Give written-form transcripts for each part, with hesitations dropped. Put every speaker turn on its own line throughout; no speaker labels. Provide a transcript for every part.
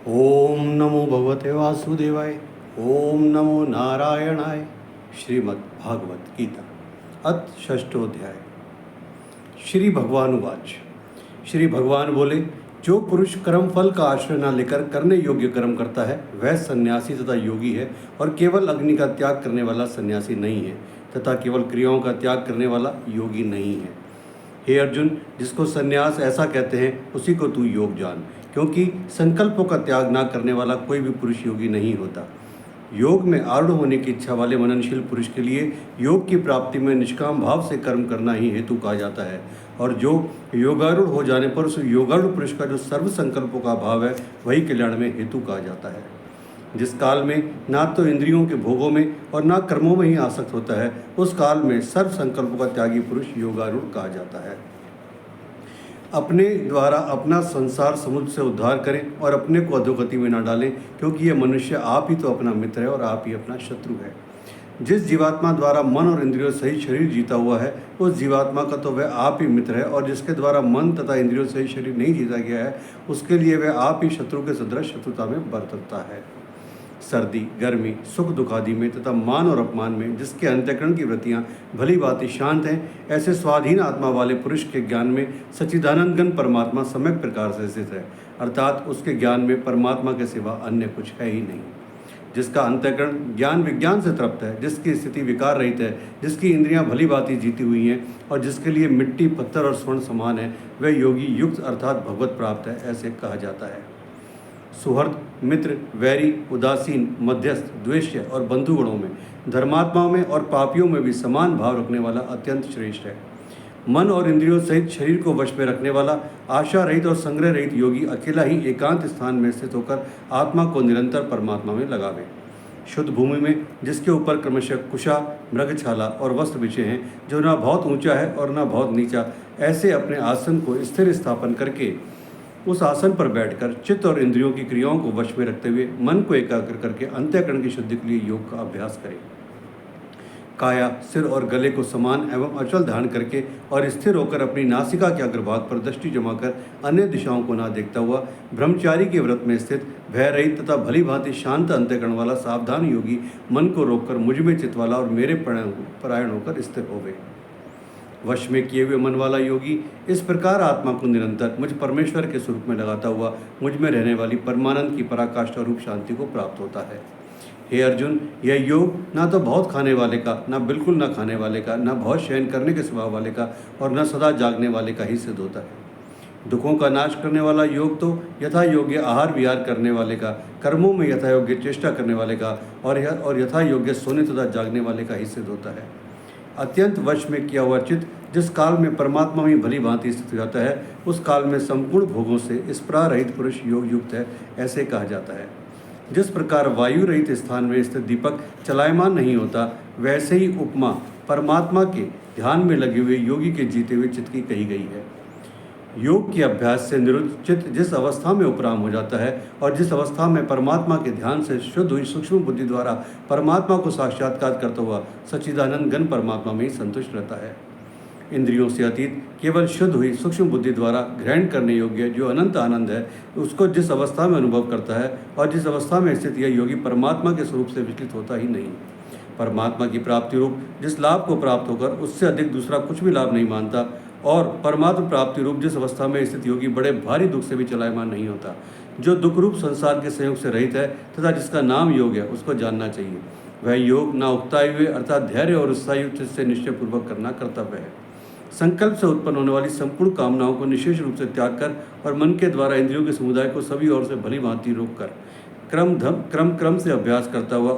ओम नमो भगवते वासुदेवाय। ओम नमो नारायणाय। श्रीमद् भागवत गीता अथ षष्ठोध्याय। श्री भगवान उवाच। श्री भगवान बोले, जो पुरुष कर्म फल का आश्रय न लेकर करने योग्य कर्म करता है वह सन्यासी तथा योगी है, और केवल अग्नि का त्याग करने वाला सन्यासी नहीं है तथा केवल क्रियाओं का त्याग करने वाला योगी नहीं है। हे अर्जुन, जिसको सन्यास ऐसा कहते हैं उसी को तू योग जान, क्योंकि संकल्पों का त्याग ना करने वाला कोई भी पुरुष योगी नहीं होता। योग में आरूढ़ होने की इच्छा वाले मननशील पुरुष के लिए योग की प्राप्ति में निष्काम भाव से कर्म करना ही हेतु कहा जाता है, और जो योगारूढ़ हो जाने पर उस योगारूढ़ पुरुष का जो सर्व संकल्पों का भाव है वही कल्याण में हेतु कहा जाता है। जिस काल में ना तो इंद्रियों के भोगों में और ना कर्मों में ही आसक्त होता है, उस काल में सर्व संकल्पों का त्यागी पुरुष योगारूढ़ कहा जाता है। अपने द्वारा अपना संसार समुद्र से उद्धार करें और अपने को अधोगति में न डालें, क्योंकि यह मनुष्य आप ही तो अपना मित्र है और आप ही अपना शत्रु है। जिस जीवात्मा द्वारा मन और इंद्रियों सहित शरीर जीता हुआ है उस जीवात्मा का तो वह आप ही मित्र है, और जिसके द्वारा मन तथा इंद्रियों सहित शरीर नहीं जीता गया है उसके लिए वह आप ही शत्रु के सदृश शत्रुता में बरतता है। सर्दी गर्मी सुख दुख आदि में तथा मान और अपमान में जिसके अंतःकरण की वृत्तियाँ भली भांति शांत हैं, ऐसे स्वाधीन आत्मा वाले पुरुष के ज्ञान में सच्चिदानंदघन परमात्मा सम्यक प्रकार से स्थित है, अर्थात उसके ज्ञान में परमात्मा के सिवा अन्य कुछ है ही नहीं। जिसका अंतःकरण ज्ञान विज्ञान से तृप्त है, जिसकी स्थिति विकार रहित है, जिसकी इंद्रियां भली भांति जीती हुई हैं और जिसके लिए मिट्टी पत्थर और स्वर्ण समान है, वह योगी युक्त अर्थात भगवत प्राप्त है, ऐसे कहा जाता है। सुहृद मित्र वैरी उदासीन मध्यस्थ द्वेष्य और बंधुगणों में धर्मात्माओं में और पापियों में भी समान भाव रखने वाला अत्यंत श्रेष्ठ है। मन और इंद्रियों सहित शरीर को वश में रखने वाला आशा रहित और संग्रह रहित योगी अकेला ही एकांत स्थान में स्थित होकर आत्मा को निरंतर परमात्मा में लगावे। शुद्ध भूमि में जिसके ऊपर क्रमशः कुशा मृगछाला और वस्त्र बिछे हैं, जो न बहुत ऊंचा है और न बहुत नीचा, ऐसे अपने आसन को स्थिर स्थापन करके उस आसन पर बैठकर चित्त और इंद्रियों की क्रियाओं को वश में रखते हुए मन को एकाग्र करके अंतःकरण की शुद्धि के लिए योग का अभ्यास करें। काया सिर और गले को समान एवं अचल धारण करके और स्थिर होकर अपनी नासिका के अग्रभाग पर दृष्टि जमाकर अन्य दिशाओं को ना देखता हुआ ब्रह्मचारी के व्रत में स्थित भय रहित तथा भली भांति शांत अंतःकरण वाला सावधान योगी मन को रोककर मुझ में चित्त वाला और मेरे परायण होकर स्थिर होवे। वश में किए हुए मन वाला योगी इस प्रकार आत्मा को निरंतर मुझ परमेश्वर के स्वरूप में लगाता हुआ मुझ में रहने वाली परमानंद की पराकाष्ठा रूप शांति को प्राप्त होता है। हे अर्जुन, यह योग ना तो बहुत खाने वाले का, ना बिल्कुल ना खाने वाले का, ना बहुत शयन करने के स्वभाव वाले का और न सदा जागने वाले का ही सिद्ध होता है। दुखों का नाश करने वाला योग तो यथा योग्य आहार विहार करने वाले का, कर्मों में यथा योग्य चेष्टा करने वाले का और यथा योग्य सोने तथा जागने वाले का ही सिद्ध होता है। अत्यंत वश में किया हुआ चित्त जिस काल में परमात्मा में भली भांति स्थित हो जाता है, उस काल में संपूर्ण भोगों से इस प्रारहित पुरुष योग युक्त है, ऐसे कहा जाता है। जिस प्रकार वायु रहित स्थान में स्थित दीपक चलायमान नहीं होता, वैसे ही उपमा परमात्मा के ध्यान में लगे हुए योगी के जीते हुए चित्त की कही गई है। योग के अभ्यास से निरुद्ध चित्त जिस अवस्था में उपराम हो जाता है और जिस अवस्था में परमात्मा के ध्यान से शुद्ध हुई सूक्ष्म बुद्धि द्वारा परमात्मा को साक्षात्कार करता हुआ सच्चिदानंद घन परमात्मा में ही संतुष्ट रहता है। इंद्रियों से अतीत केवल शुद्ध हुई सूक्ष्म बुद्धि द्वारा ग्रहण करने योग्य जो अनंत आनंद है, उसको जिस अवस्था में अनुभव करता है और जिस अवस्था में स्थित यह योगी परमात्मा के स्वरूप से विचलित होता ही नहीं। परमात्मा की प्राप्ति रूप जिस लाभ को प्राप्त होकर उससे अधिक दूसरा कुछ भी लाभ नहीं मानता, और परमात्मा प्राप्ति रूप जिस अवस्था में स्थित योगी बड़े भारी दुख से भी चलायमान नहीं होता, जो दुख रूप संसार के संयोग से रहित है तथा जिसका नाम योग है, उसको जानना चाहिए। वह योग ना उकताए हुए अर्थात धैर्य और उत्साहयुक्त से निश्चय पूर्वक करना कर्तव्य है। संकल्प से उत्पन्न होने वाली संपूर्ण कामनाओं को निशेष रूप से त्याग कर और मन के द्वारा इंद्रियों के समुदाय को सभी ओर से भली भांति रोक कर क्रम से अभ्यास करता हुआ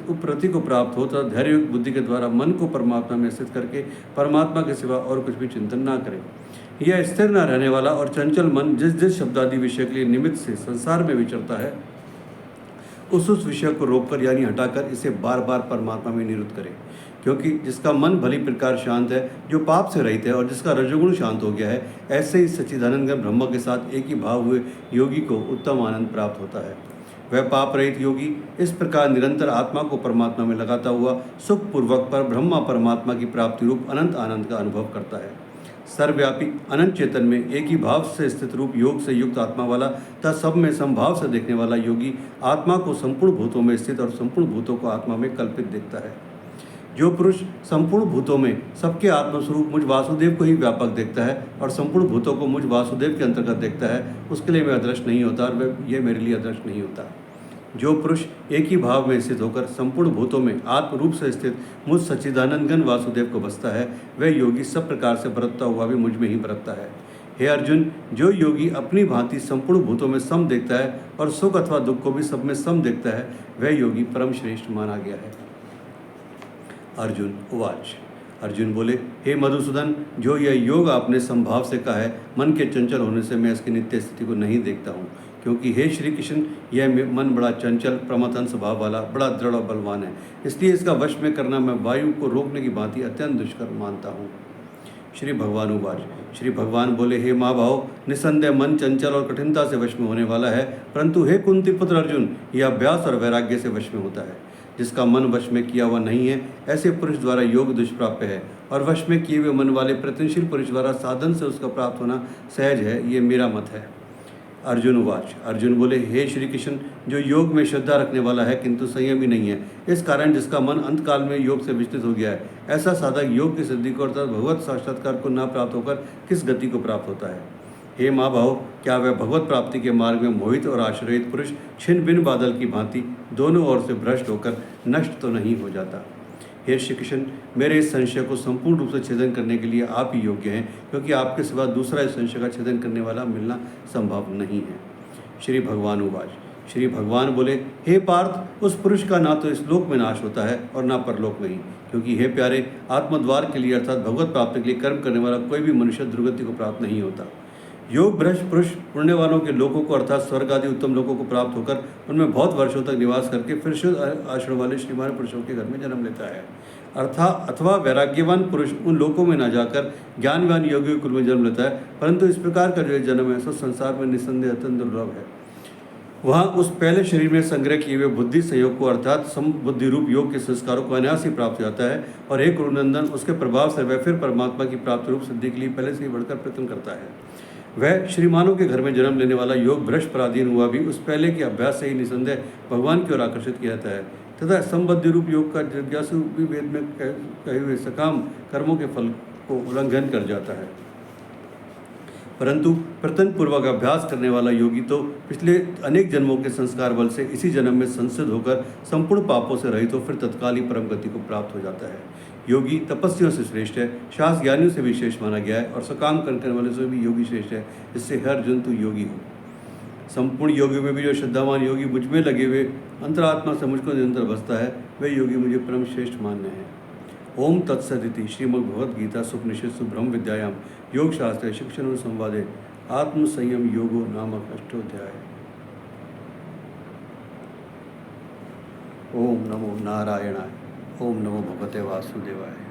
उपरति को प्राप्त होता धैर्य बुद्धि के द्वारा मन को परमात्मा में स्थित करके परमात्मा के सिवा और कुछ भी चिंतन ना करे। यह स्थिर न रहने वाला और चंचल मन जिस जिस शब्दादि विषय के लिए निमित्त से संसार में विचरता है, उस विषय को रोककर यानी हटाकर इसे बार बार परमात्मा में निरुद्ध करे। क्योंकि जिसका मन भली प्रकार शांत है, जो पाप से रहित है और जिसका रजोगुण शांत हो गया है, ऐसे ही सच्चिदानंद ब्रह्म के साथ एक ही भाव हुए योगी को उत्तम आनंद प्राप्त होता है। वह पाप रहित योगी इस प्रकार निरंतर आत्मा को परमात्मा में लगाता हुआ सुखपूर्वक पर ब्रह्मा परमात्मा की प्राप्ति रूप अनंत आनंद का अनुभव करता है। सर्वव्यापी अनंत चेतन में एक ही भाव से स्थित रूप योग से युक्त आत्मा वाला तथा सब में समभाव से देखने वाला योगी आत्मा को संपूर्ण भूतों में स्थित और संपूर्ण भूतों को आत्मा में कल्पित देखता है। जो पुरुष संपूर्ण भूतों में सबके आत्मस्वरूप मुझ वासुदेव को ही व्यापक देखता है और संपूर्ण भूतों को मुझ वासुदेव के अंतर्गत देखता है, उसके लिए मैं अदृश्य नहीं होता और ये मेरे लिए अदृश्य नहीं होता। जो पुरुष एक ही भाव में स्थित होकर संपूर्ण भूतों में आत्म रूप से स्थित मुझ सच्चिदानंदघन वासुदेव को बसता है, वह योगी सब प्रकार से बरतता हुआ भी मुझ में ही बरतता है। हे अर्जुन, जो योगी अपनी भांति संपूर्ण भूतों में सम देखता है और सुख अथवा दुख को भी सब में सम देखता है, वह योगी परम श्रेष्ठ माना गया है। अर्जुन उवाच। अर्जुन बोले, हे मधुसूदन, जो यह योग आपने संभाव से कहा है, मन के चंचल होने से मैं इसकी नित्य स्थिति को नहीं देखता हूँ, क्योंकि हे श्री कृष्ण, यह मन बड़ा चंचल प्रमथन स्वभाव वाला, बड़ा दृढ़ और बलवान है। इसलिए इसका वश में करना मैं वायु को रोकने की भांति अत्यंत दुष्कर मानता हूँ। श्री भगवान उवाच। श्री भगवान बोले, हे महाभाव, निसंदेह मन चंचल और कठिनता से वश में होने वाला है, परंतु हे कुंती पुत्र अर्जुन, यह अभ्यास और वैराग्य से वश में होता है। जिसका मन वश में किया हुआ नहीं है, ऐसे पुरुष द्वारा योग दुष्प्राप्य है, और वश में किए हुए मन वाले प्रयत्नशील पुरुष द्वारा साधन से उसका प्राप्त होना सहज है। ये मेरा मत है। अर्जुन उवाच। अर्जुन बोले, हे श्री कृष्ण, जो योग में श्रद्धा रखने वाला है किंतु संयमी नहीं है, इस कारण जिसका मन अंतकाल में योग से विचलित हो गया है, ऐसा साधक योग की सिद्धि को अर्थात भगवत साक्षात्कार को न प्राप्त होकर किस गति को प्राप्त होता है। हे महाभाव, क्या वह भगवत प्राप्ति के मार्ग में मोहित और आश्रयित पुरुष छिन्न भिन्न बादल की भांति दोनों ओर से भ्रष्ट होकर नष्ट तो नहीं हो जाता। हे श्री कृष्ण, मेरे इस संशय को संपूर्ण रूप से छेदन करने के लिए आप ही योग्य हैं, क्योंकि आपके सिवा दूसरा इस संशय का छेदन करने वाला मिलना संभव नहीं है। श्री भगवान उवाच। श्री भगवान बोले, हे पार्थ, उस पुरुष का ना तो इस लोक में नाश होता है और ना परलोक में ही, क्योंकि हे प्यारे, आत्मद्वार के लिए अर्थात भगवत प्राप्ति के लिए कर्म करने वाला कोई भी मनुष्य दुर्गति को प्राप्त नहीं होता। योग भ्रष्ट पुरुष पुण्यवानों के लोकों को अर्थात स्वर्ग आदि उत्तम लोकों को प्राप्त होकर उनमें बहुत वर्षों तक निवास करके फिर शुद्ध आश्रम वाले श्रीमान पुरुषों के घर में जन्म लेता है। अथवा वैराग्यवान पुरुष उन लोकों में न जाकर ज्ञानवान योगी कुल में जन्म लेता है, परंतु इस प्रकार का जो जन्म है सो संसार में निस्संदेह अत्यंत दुर्लभ है। वहाँ उस पहले शरीर में संग्रह किए हुए बुद्धि संयोग को अर्थात समबुद्धि रूप योग के संस्कारों को अनायास ही प्राप्त हो जाता है, और एक गुरुनंदन उसके प्रभाव से वह फिर परमात्मा की प्राप्ति रूप सिद्धि के लिए पहले से ही बढ़कर प्रयत्न करता है। वह श्रीमानों के घर में जन्म लेने वाला योग भ्रष्ट पराधीन हुआ भी उस पहले के अभ्यास से ही निसंदेह भगवान की ओर आकर्षित किया जाता है, तथा संबद्ध रूप योग का जिज्ञासु भी वेद में कहे हुए सकाम कर्मों के फल को उल्लंघन कर जाता है। परंतु प्रयत्न पूर्वक अभ्यास करने वाला योगी तो पिछले अनेक जन्मों के संस्कार बल से इसी जन्म में संसिद्ध होकर संपूर्ण पापों से रहित हो फिर तत्काल ही परम गति को प्राप्त हो जाता है। योगी तपस्वियों से श्रेष्ठ है, शास्त्र ज्ञानियों से भी श्रेष्ठ माना गया है, और सकाम कर्म करने वाले से भी योगी श्रेष्ठ है। इससे हर जन तू योगी हो। संपूर्ण योगियों में भी जो श्रद्धावान योगी मुझ में लगे हुए अंतरात्मा से मुझको निरंतर बसता है, वह योगी मुझे परम श्रेष्ठ मान्य है। ओम तत्सदिति श्रीमद् भगवद गीता सुपनिषत्सु ब्रह्म विद्यायाम योग शास्त्रे शिक्षण संवादे आत्म संयम योगो नामक अष्टोध्याय। ओम नमो नारायणाय। ओम नमो भगवते वासुदेवाय।